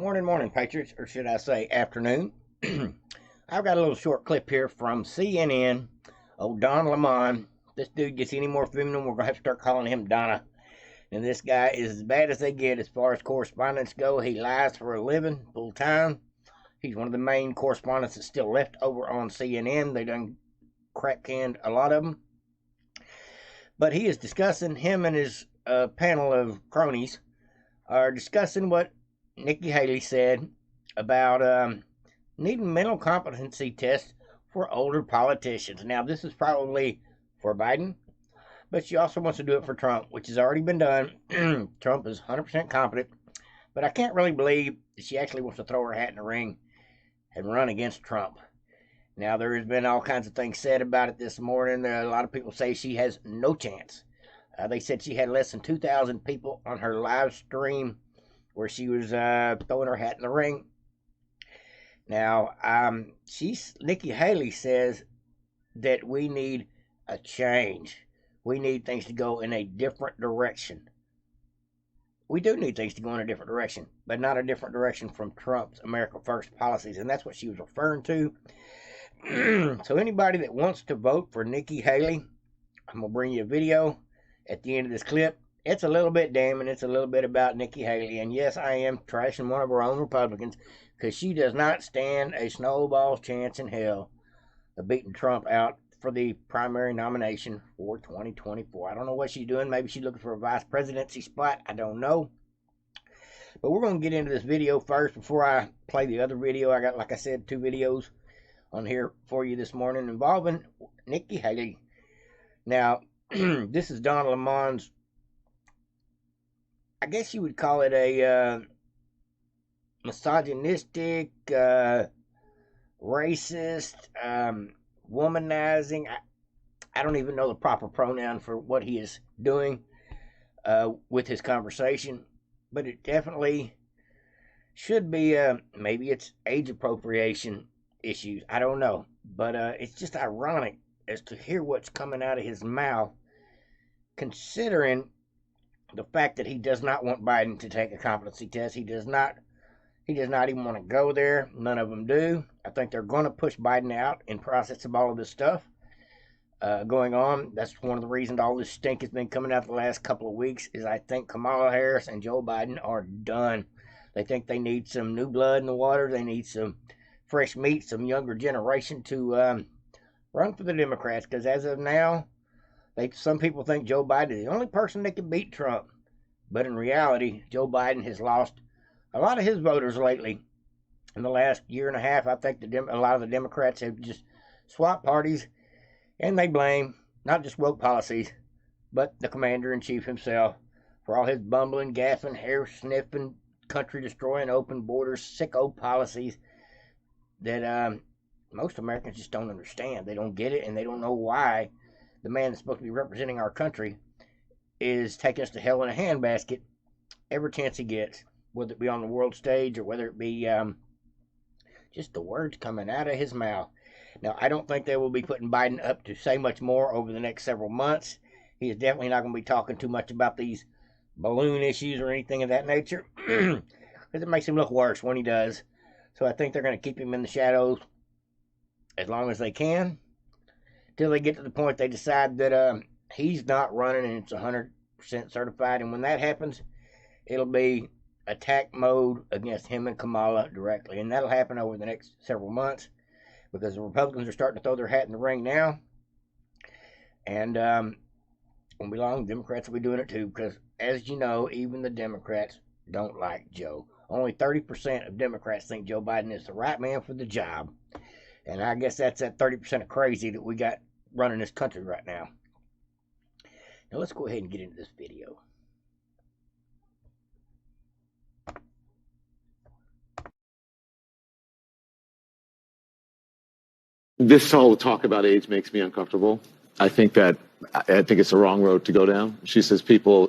Morning, Patriots, or should I say afternoon. I've got a little short clip here from CNN. Old Don Lemon. This dude gets any more feminine, we're going to have to start calling him Donna. And this guy is as bad as they get as far as correspondence go. He lies for a living, full time. He's one of the main correspondents that's still left over on CNN. They done crack canned a lot of them. But he is discussing, him and his panel of cronies are discussing what Nikki Haley said about needing mental competency tests for older politicians. Now, this is probably for Biden, but she also wants to do it for Trump, which has already been done. Trump is 100% competent, but I can't really believe that she actually wants to throw her hat in the ring and run against Trump. Now, there has been all kinds of things said about it this morning. A lot of people say she has no chance. They said she had less than 2,000 people on her live stream where she was throwing her hat in the ring. Now, Nikki Haley says that we need a change. We need things to go in a different direction. We do need things to go in a different direction, but not a different direction from Trump's America First policies, and that's what she was referring to. So anybody that wants to vote for Nikki Haley, I'm going to bring you a video at the end of this clip. It's a little bit damning. It's a little bit about Nikki Haley. And yes, I am trashing one of her own Republicans because she does not stand a snowball's chance in hell of beating Trump out for the primary nomination for 2024. I don't know what she's doing. Maybe she's looking for a vice presidency spot. I don't know. But we're going to get into this video first before I play the other video. I got, like I said, 2 videos on here for you this morning involving Nikki Haley. Now, this is Donna Lemon's, I guess you would call it a misogynistic, racist, womanizing. I don't even know the proper pronoun for what he is doing with his conversation, but it definitely should be, maybe it's age appropriation issues. I don't know, but it's just ironic as to hear what's coming out of his mouth, considering the fact that he does not want Biden to take a competency test. He does not even want to go there. None of them do. I think they're going to push Biden out in process of all of this stuff going on. That's one of the reasons all this stink has been coming out the last couple of weeks, is I think Kamala Harris and Joe Biden are done. They think they need some new blood in the water. They need some fresh meat, some younger generation to run for the Democrats, because as of now, some people think Joe Biden is the only person that can beat Trump. But in reality, Joe Biden has lost a lot of his voters lately. In the last year and a half, I think a lot of the Democrats have just swapped parties, and they blame not just woke policies, but the commander-in-chief himself for all his bumbling, gaffing, hair-sniffing, country-destroying, open borders, sicko policies that most Americans just don't understand. They don't get it, and they don't know why the man that's supposed to be representing our country is taking us to hell in a handbasket every chance he gets, whether it be on the world stage or whether it be just the words coming out of his mouth. Now, I don't think they will be putting Biden up to say much more over the next several months. He is definitely not going to be talking too much about these balloon issues or anything of that nature, because it makes him look worse when he does. So I think they're going to keep him in the shadows as long as they can, till they get to the point they decide that he's not running and it's 100% certified. And when that happens, it'll be attack mode against him and Kamala directly. And that'll happen over the next several months, because the Republicans are starting to throw their hat in the ring now. And when we long, Democrats will be doing it too, because as you know, even the Democrats don't like Joe. Only 30% of Democrats think Joe Biden is the right man for the job. And I guess that's that 30% of crazy that we got running this country right now. Now let's go ahead and get into this video. This whole talk about age makes me uncomfortable. I think it's the wrong road to go down. She says people,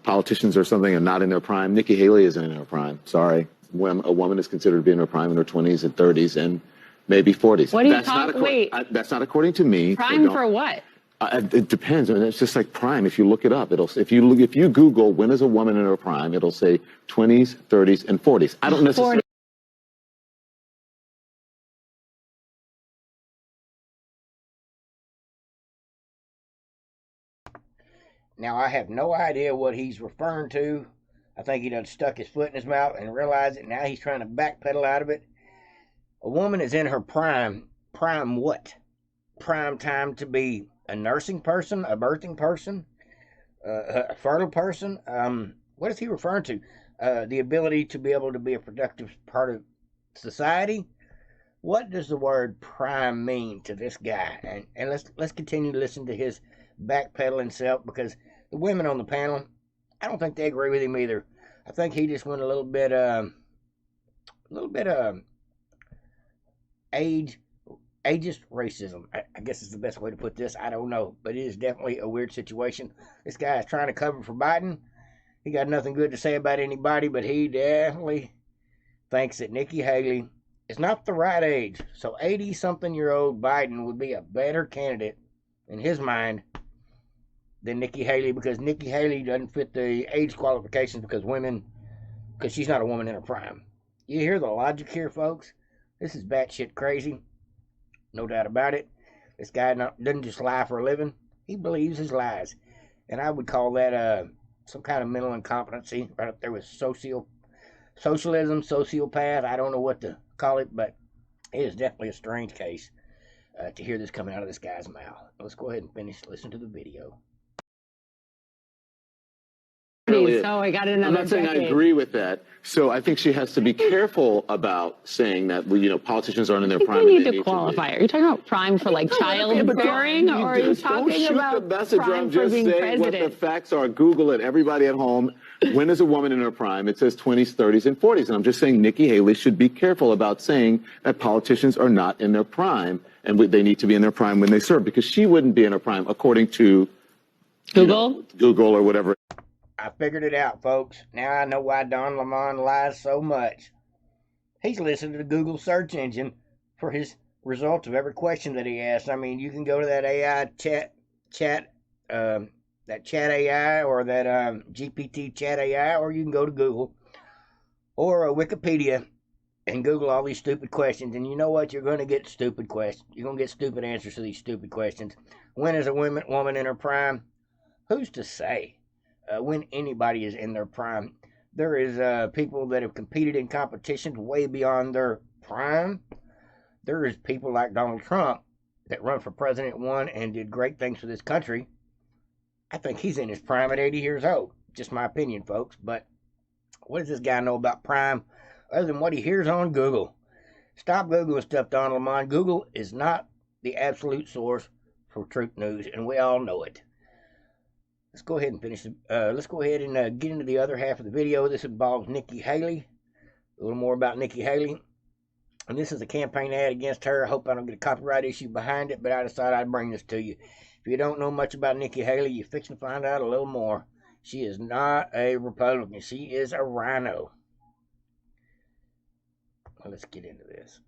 politicians or something are not in their prime. Nikki Haley isn't in her prime. Sorry. When a woman is considered to be in her prime in her 20s and 30s and maybe 40s. What do you talk? Wait. That's not according to me. Prime for what? It depends. I mean, it's just like prime. If you look it up, if you Google when is a woman in her prime, it'll say 20s, 30s, and 40s. I don't necessarily. Now, I have no idea what he's referring to. I think he done stuck his foot in his mouth and realized it. Now he's trying to backpedal out of it. A woman is in her prime. Prime what? Prime time to be a nursing person, a birthing person, a fertile person. What is he referring to? The ability to be able to be a productive part of society. What does the word prime mean to this guy? And let's continue to listen to his backpedaling self, because the women on the panel, I don't think they agree with him either. I think he just went a little bit ageist racism. I guess is the best way to put this. I don't know, but it is definitely a weird situation. This guy is trying to cover for Biden. He got nothing good to say about anybody, but he definitely thinks that Nikki Haley is not the right age. So 80-something-year-old Biden would be a better candidate in his mind than Nikki Haley, because Nikki Haley doesn't fit the age qualifications because she's not a woman in her prime. You hear the logic here, folks? This is batshit crazy. No doubt about it. This guy doesn't just lie for a living. He believes his lies. And I would call that some kind of mental incompetency, right up there with socialism, sociopath. I don't know what to call it, but it is definitely a strange case to hear this coming out of this guy's mouth. Let's go ahead and listen to the video. So I got another. I'm not saying I agree with that. So I think she has to be careful about saying that politicians aren't in their prime. You need to qualify. Are you talking about prime for like childbearing, or are you talking about prime for being president? What the facts are. Google it. Everybody at home. When is a woman in her prime? It says 20s, 30s, and 40s. And I'm just saying Nikki Haley should be careful about saying that politicians are not in their prime, and they need to be in their prime when they serve, because she wouldn't be in her prime according to Google, Google or whatever. I figured it out, folks. Now I know why Don Lemon lies so much. He's listened to the Google search engine for his results of every question that he asks. I mean, you can go to that AI that chat AI, or that GPT chat AI, or you can go to Google or Wikipedia and Google all these stupid questions. And you know what? You're going to get stupid questions. You're going to get stupid answers to these stupid questions. When is a woman in her prime? Who's to say when anybody is in their prime? There is people that have competed in competitions way beyond their prime. There is people like Donald Trump that run for president, won, and did great things for this country. I think he's in his prime at 80 years old. Just my opinion, folks. But what does this guy know about prime other than what he hears on Google? Stop Googling stuff, Don Lemon. Google is not the absolute source for truth news, and we all know it. Let's go ahead and finish. Let's go ahead and get into the other half of the video. This involves Nikki Haley. A little more about Nikki Haley. And this is a campaign ad against her. I hope I don't get a copyright issue behind it, but I decided I'd bring this to you. If you don't know much about Nikki Haley, you're fixing to find out a little more. She is not a Republican. She is a rhino. Well, let's get into this.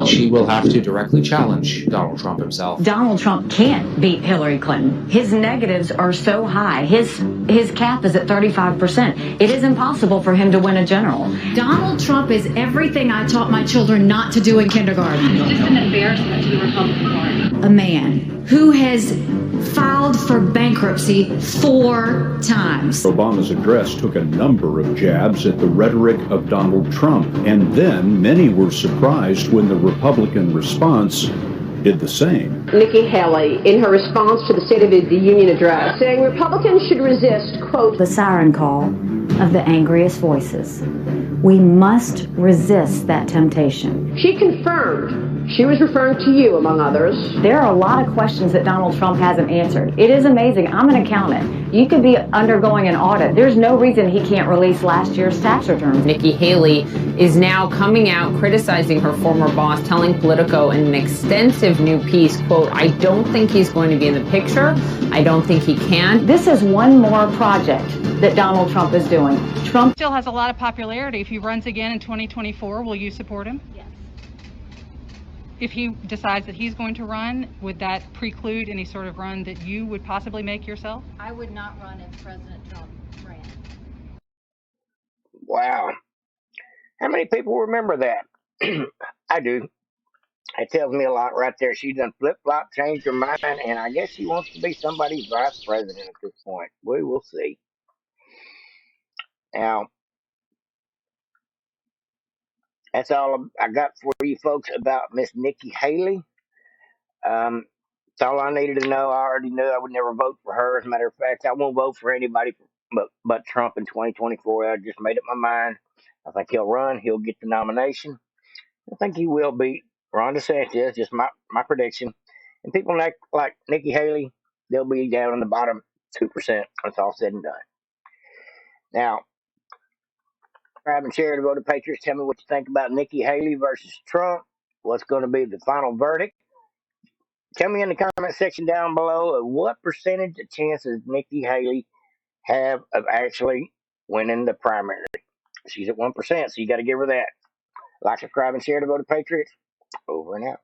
She will have to directly challenge Donald Trump himself. Donald Trump can't beat Hillary Clinton. His negatives are so high. His cap is at 35%. It is impossible for him to win a general. Donald Trump is everything I taught my children not to do in kindergarten. It's just an embarrassment to the Republican Party. A man who has filed for bankruptcy 4 times. Obama's address took a number of jabs at the rhetoric of Donald Trump, and then many were surprised when the Republican response did the same. Nikki Haley, in her response to the State of the Union address, saying Republicans should resist, quote, the siren call of the angriest voices. We must resist that temptation. She confirmed she was referring to you, among others. There are a lot of questions that Donald Trump hasn't answered. It is amazing. I'm an accountant. You could be undergoing an audit. There's no reason he can't release last year's tax returns. Nikki Haley is now coming out criticizing her former boss, telling Politico in an extensive new piece, quote, I don't think he's going to be in the picture. I don't think he can. This is one more project that Donald Trump is doing. Trump still has a lot of popularity. If he runs again in 2024, will you support him? Yes. if he decides that he's going to run, would that preclude any sort of run that you would possibly make yourself? I would not run if President Trump ran. Wow. How many people remember that? I do. It tells me a lot right there. She done flip flop, changed her mind, and I guess she wants to be somebody's vice president at this point. We will see. Now, that's all I got for you folks about Miss Nikki Haley. That's all I needed to know. I already knew I would never vote for her. As a matter of fact, I won't vote for anybody but Trump in 2024. I just made up my mind. I think he'll run. He'll get the nomination. I think he will beat Ron DeSantis. Just my prediction. And people like Nikki Haley, they'll be down in the bottom 2% when it's all said and done. Now, subscribe and share to Vote to Patriots. Tell me what you think about Nikki Haley versus Trump. What's going to be the final verdict? Tell me in the comment section down below what percentage of chances Nikki Haley have of actually winning the primary. She's at 1%, so you got to give her that. Like, subscribe, and share to Vote to Patriots. Over and out.